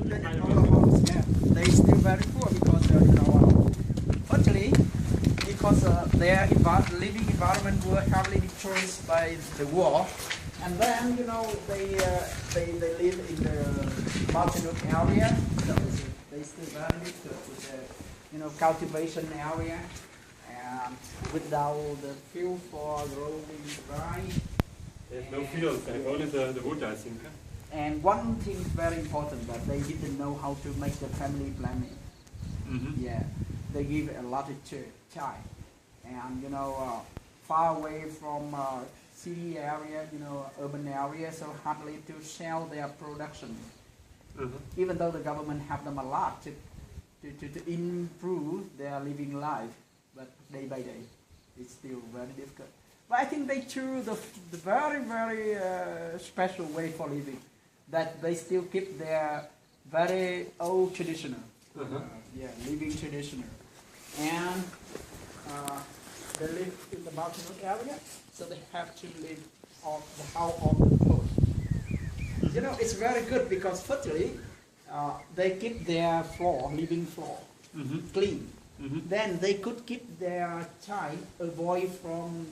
They still very poor because firstly because their living environment were heavily destroyed by the war, and then they live in the mountainous area, so they still very little to the cultivation area, and without the field for growing rice. There's no fields, they have only the wood, I think. And one thing very important, that they didn't know how to make the family planning. Yeah, they give a lot of child, and far away from city area, urban area, so hardly to sell their production. Even though the government have them a lot to improve their living life, but day by day, it's still very difficult. But I think they choose the very, very special way for living, that they still keep their very old traditional, living traditional. And they live in the mountainous area, so they have to live on the house on the coast. It's very good because firstly, they keep their floor, living floor, clean. Then they could keep their child avoid from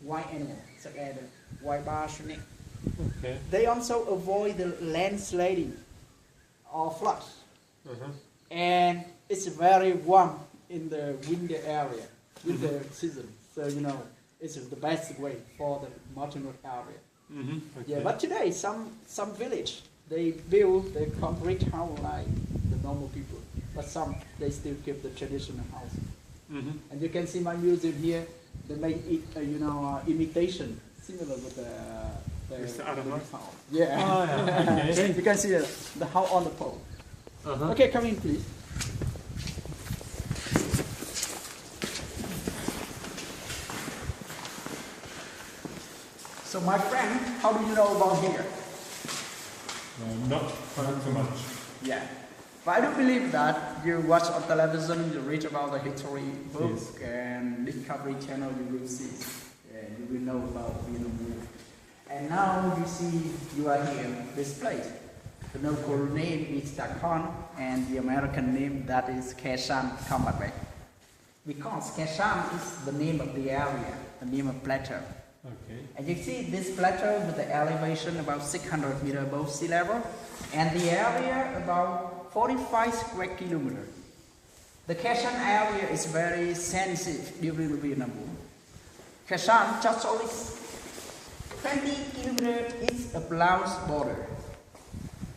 wild animal, such as wild bear, snake. They also avoid the landsliding or floods. And it's very warm in the winter area, winter season. So it's the best way for the mountainous area. Yeah, but today some village they build the concrete house like the normal people, but some they still keep the traditional house. And you can see my museum here. They make it, imitation similar with the other house. Yeah. Oh, yeah. Okay. You can see the house on the pole. Okay, come in, please. So, my friend, how do you know about here? Not so much. Yeah. But I do believe that you watch on television, you read about the history book and Discovery Channel, you will see, you will know about Vietnam. And now you see you are here, this place. The local name is Quang, and the American name that is Khe Sanh Combat Way. Because Khe Sanh is the name of the area, the name of plateau. And you see this plateau with the elevation about 600 meters above sea level, and the area about 45 square kilometers. The Khe Sanh area is very sensitive during the Vietnam War. Khe Sanh just only 20 kilometers east of Laos border.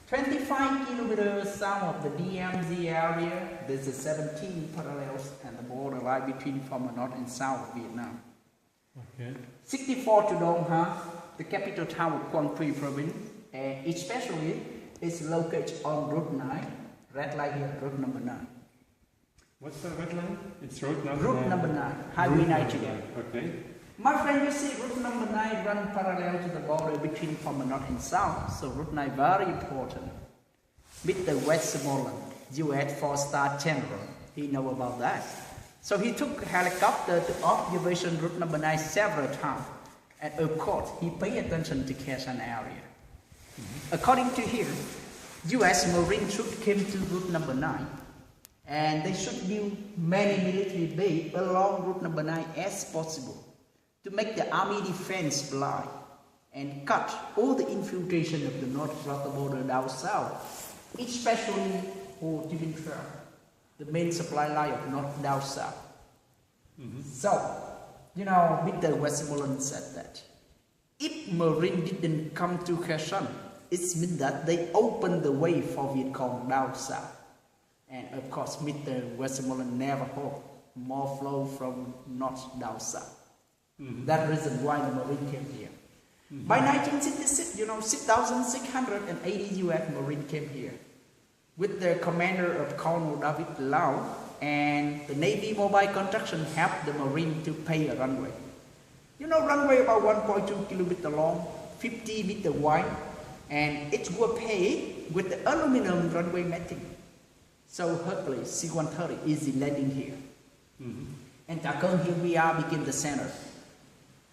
25 kilometers south of the DMZ area, there's a 17 parallels and the border line between former North and South Vietnam. 64 to Dong Ha, the capital town of Quang province, and especially is located on Route 9, red line here, route number 9. What's the red line? It's route number 9. Route number 9, highway 90. Okay. My friend, you see route number 9 run parallel to the border between former North and South, so route 9 very important. Mr. Westmoreland, U.S. 4-star general, he know about that. So he took a helicopter to observation route number 9 several times, and of course he paid attention to Khe Sanh area. According to him, U.S. Marine troops came to route number 9, and they should build many military bases along route number 9 as possible to make the army defense blind and cut all the infiltration of the north-south border down south, especially for Ho Chi Minh Trail, the main supply line of north down south. So, Mr. Westmoreland said that if Marine didn't come to Khe Sanh, it means that they opened the way for Viet Cong down south. And of course, Mr. Westmoreland never hoped more flow from north down south. That reason why the Marine came here. By 1966, 6,680 U.S. Marine came here with the commander of Colonel David Lau, and the Navy mobile construction helped the Marine to pay a runway. Runway about 1.2 kilometers long, 50 meters wide, and it was paid with the aluminum runway matting. So Hercules C-130 easy landing here. And Takong, here we are, became the center.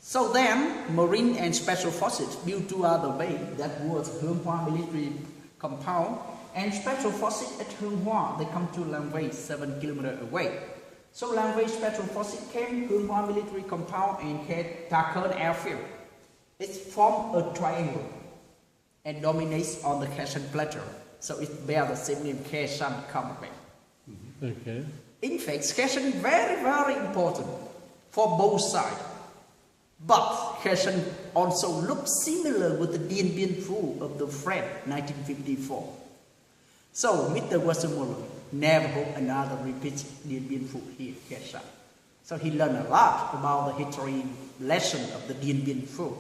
So then, Marine and Special Forces built two other bases that was Hương Hoa military compound And special forces at Hương Hoa, they come to Lang Vây, 7 kilometers away. So Lang Vây special forces came, Hương Hoa military compound and Ta Khơn airfield. It's formed a triangle and dominates on the Khe Sanh plateau. So it bears the same name, Khe Sanh Combat. Okay. In fact, Khe Sanh is very, very important for both sides. But Khe Sanh also looks similar with the Dien Bien Phu of the French 1954. So Mr. Westmoreland never hope another repeat Dien Bien Phu here, Khe Sanh. So he learned a lot about the history lesson of the Dien Bien Phu.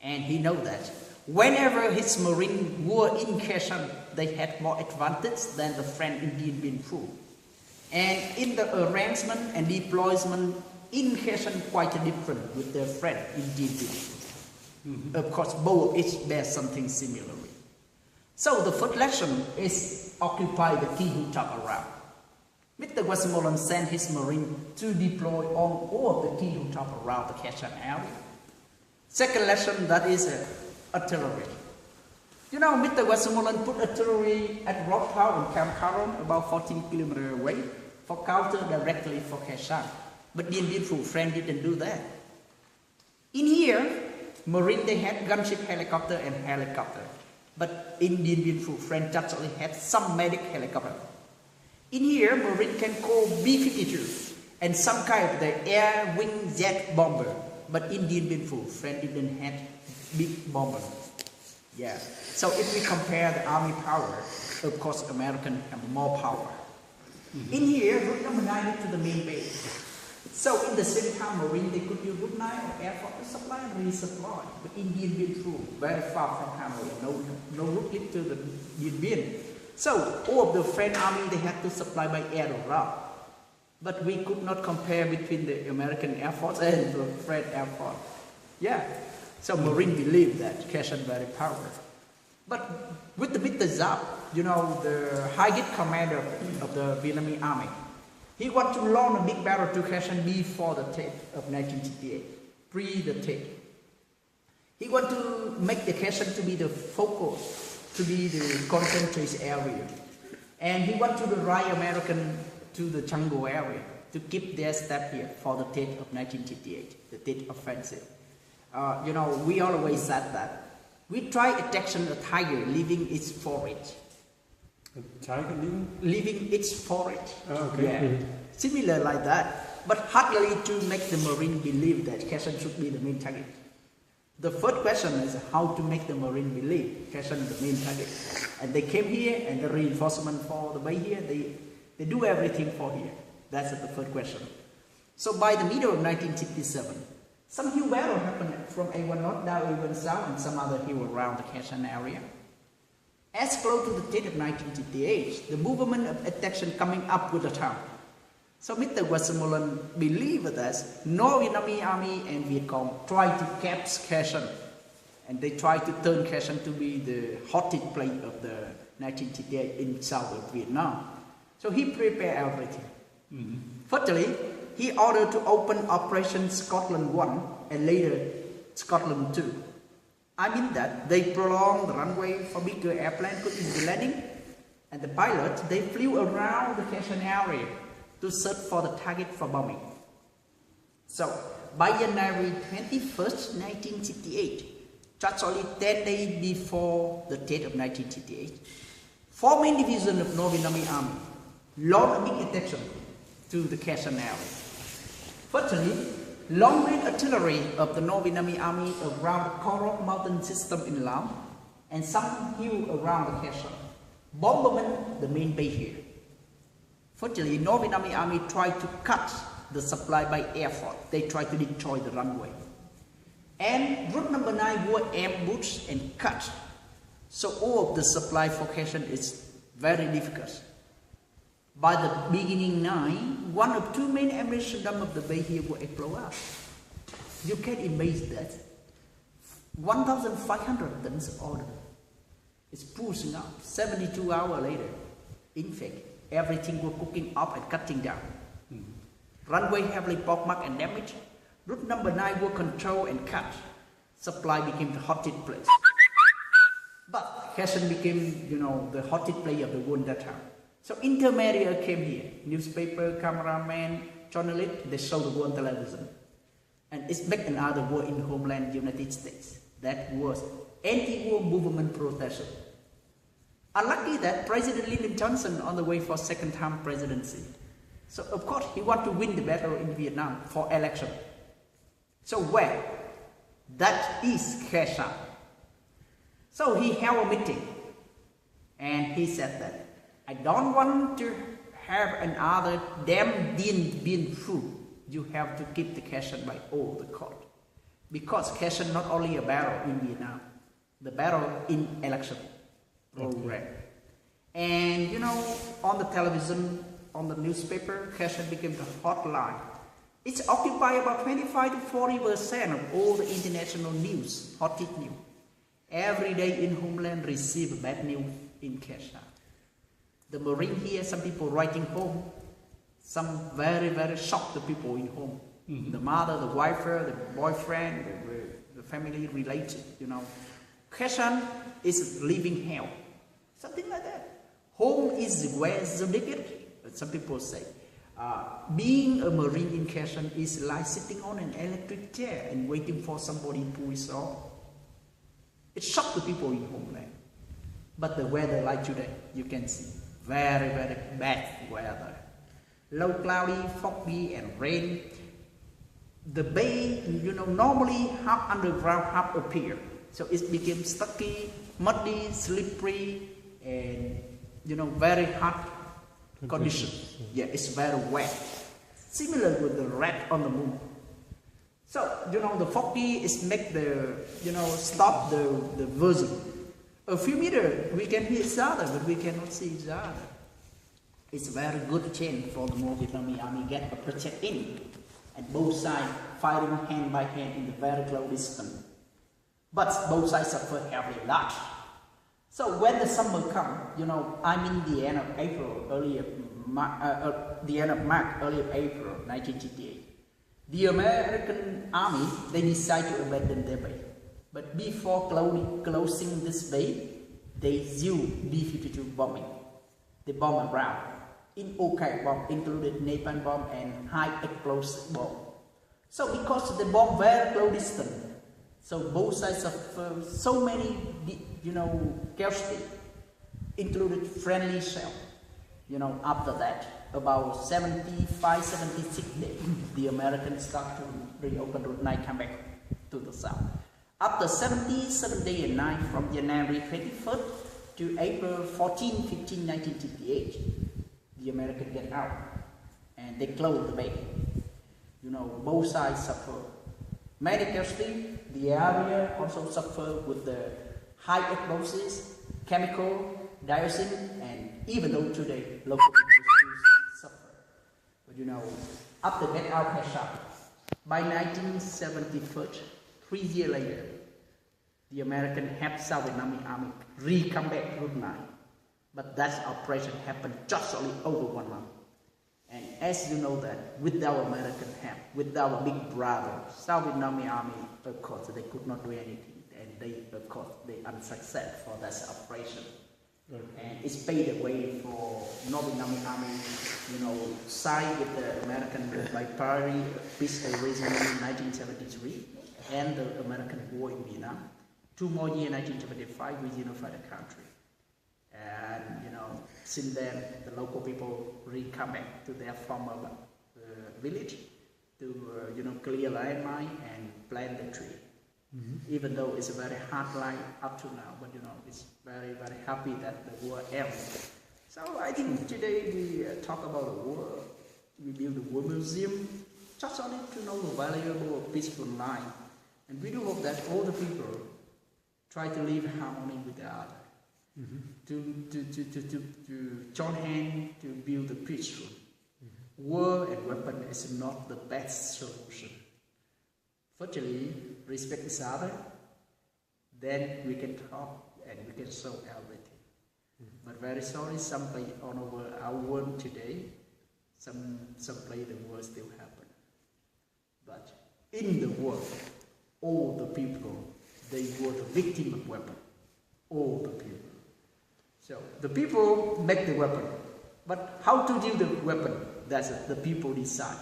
And he knows that whenever his Marine were in Khe Sanh, they had more advantage than the French in Dien Bien Phu. And in the arrangement and deployment in Khe Sanh quite different with their friend in Dien Bien Phu. Of course, both each bear something similar. So the first lesson is occupy the key hilltop around. Mr. Westmoreland sent his Marine to deploy on all of the key hilltop around the Khe Sanh area. Second lesson, that is artillery. You know, Mr. Westmoreland put artillery at Rock Town in Camp Caron, about 14 kilometers away, for counter directly for Khe Sanh. But Dien Bien Phu friend didn't do that. In here, Marine they had gunship helicopter and helicopter. But in Dien Bien Phu, French actually had some medic helicopter. In here, Marine can call B-52 and some kind of the air wing jet bomber. But in Dien Bien Phu, French didn't have big bomber. Yeah. So if we compare the army power, of course, American have more power. In here, route number 9 is to the main base. So in the same time, Marine, they could use route 9 or Air Force to supply and resupply. But in Dien Bien Phu, very far from Hanoi, no route lead to the Dien Bien. So all of the French army, they had to supply by air or ground. But we could not compare between the American Air Force and the French Air Force. Yeah. So Marine believed that Khe Sanh very powerful. But with the Mr. Giap, you know, the highest commander of the Vietnamese army, he wanted to launch a big battle to Khe Sanh before the Tet of 1968, pre the Tet. He wanted to make the Khe Sanh to be the focus, to be the concentration area. And he wanted to drive American to the jungle area to keep their step here for the Tet of 1968, the Tet offensive. You know, we always said that. We try attraction a tiger leaving its forage. A tiger leaving? Leaving its forage. Oh, okay. Yeah. Similar like that. But hardly to make the Marine believe that Khe Sanh should be the main target. The first question is how to make the Marine believe Khe Sanh is the main target. And they came here and the reinforcement for the way here, they do everything for here. That's the first question. So by the middle of 1967, some hill battle happened from A1 North down A1 South and some other hill around the Khe Sanh area. As close to the date of 1968, the movement of attraction coming up with the town. So Mr. Westmoreland believed that North Vietnamese army and Viet Cong tried to capture Khe Sanh. And they tried to turn Khe Sanh to be the hottest place of the 1968 in southern Vietnam. So he prepared everything. Firstly, he ordered to open Operation Scotland 1 and later Scotland 2. I mean that they prolonged the runway for bigger airplanes could easily landing, and the pilots, they flew around the Khe Sanh area to search for the target for bombing. So, by January 21st, 1968, just only 10 days before the date of 1968, 4 main divisions of North Vietnamese Army launched a big attention to the Khe Sanh area. Firstly, long-range artillery of the North Vietnamese Army around the Korok mountain system in Laos and some hill around the Khe Sanh. Bombardment the main base here. Firstly, North Vietnamese Army tried to cut the supply by air force. They tried to destroy the runway. And route number 9 were ambushed and cut. So all of the supply for Khe Sanh is very difficult. By the beginning 9, 1 or 2 main ammunition dump of the bay here will explode out. You can imagine that. 1,500 tons of order. It's pushing up 72 hours later. In fact, everything was cooking up and cutting down. Runway heavily pockmarked and damaged. Route number 9 were controlled and cut. Supply became the hottest place. But Khe Sanh became, the hottest player of the world that time. So intermediate came here, newspaper, cameraman, journalist, they show the world television. And it's back another war in homeland United States. That was anti-war movement protester. Unlucky that President Lyndon Johnson on the way for second term presidency. So of course he want to win the battle in Vietnam for election. So where? That is Khe Sanh. So he held a meeting and he said that I don't want to have another damn Dien Bien Phu. You have to keep the Khe Sanh by all the court. Because Khe Sanh not only a battle in Vietnam, the battle in election program. And on the television, on the newspaper, Khe Sanh became the hotline. It's occupied about 25 to 40% of all the international news, hottest news. Every day in homeland receive bad news in Khe Sanh. The Marine here, some people writing home, some very, very shocked the people in home. The mother, the wife, the boyfriend, the family related, Khe Sanh is living hell. Something like that. Home is where the naked. Some people say, being a Marine in Khe Sanh is like sitting on an electric chair and waiting for somebody to pull it off. It shocked the people in homeland. But the weather like today, you can see, very, very bad weather. Low cloudy, foggy and rain. The bay, normally half underground, half appear. So it became stucky, muddy, slippery, and very hot conditions. Yeah, it's very wet. Similar with the rat on the moon. So, the foggy is make the, stop the vision. A few meters, we can hear each other, but we cannot see each other. It's a very good chance for the North Vietnamese army get a project in. And both sides fighting hand by hand in the very close distance. But both sides suffer heavily loss. So when the summer comes, I'm in the end of April, the end of March, early April, 1968. The American army, they decide to abandon their base. But before closing this base, they use B-52 bombing. They bomb around. In OK bomb included napalm bomb and high explosive bomb. So because they bomb very close distance, so both sides suffer so many, casualties, included friendly shell. After that, about 75, 76 days, the Americans start to reopen Route 9, come back to the south. After 77 days and night from January 21st to April 14, 15, 1968, the Americans get out and they close the bay. Both sides suffer many casualties. The area also suffer with the high explosives, chemical, dioxin, and even though today local people still suffer. But after get out Khe Sanh, by 1971, 3 years later, the American helped South Vietnamese army re-come back to Route 9. But that operation happened just only over 1 month. And as you know that, with our American help, with our big brother, South Vietnamese army, of course, they could not do anything. And they, of course, they unsuccessful for that operation. And it's paved the way for North Vietnamese army, signed with the American bipartisan peace agreement in 1973 and the American war in Vietnam. 2 more years, 1975, we unified the country. And, since then, the local people come back to their former village to, clear landmine and plant the tree. Even though it's a very hard life up to now, but, it's very, very happy that the war ends. So I think today we talk about the war. We build the war museum, just only to know the valuable peaceful life. And we do hope that all the people try to live in harmony with the other. To join hands to build the peaceful. War and weapon is not the best solution. Firstly, respect each other, then we can talk and we can solve everything. But very sorry, some place all over our world today, some place the war still happen. But in the world, all the people, they were the victim of weapon. all the people. So the people make the weapon, but how to use the weapon, that's the people decide.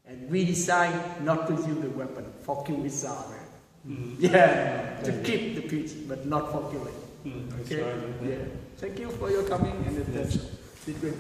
And we decide not to use the weapon for killing each other. Yeah, to keep the peace, but not for killing. Okay? Right. Yeah. Thank you for your coming and attention. It's great.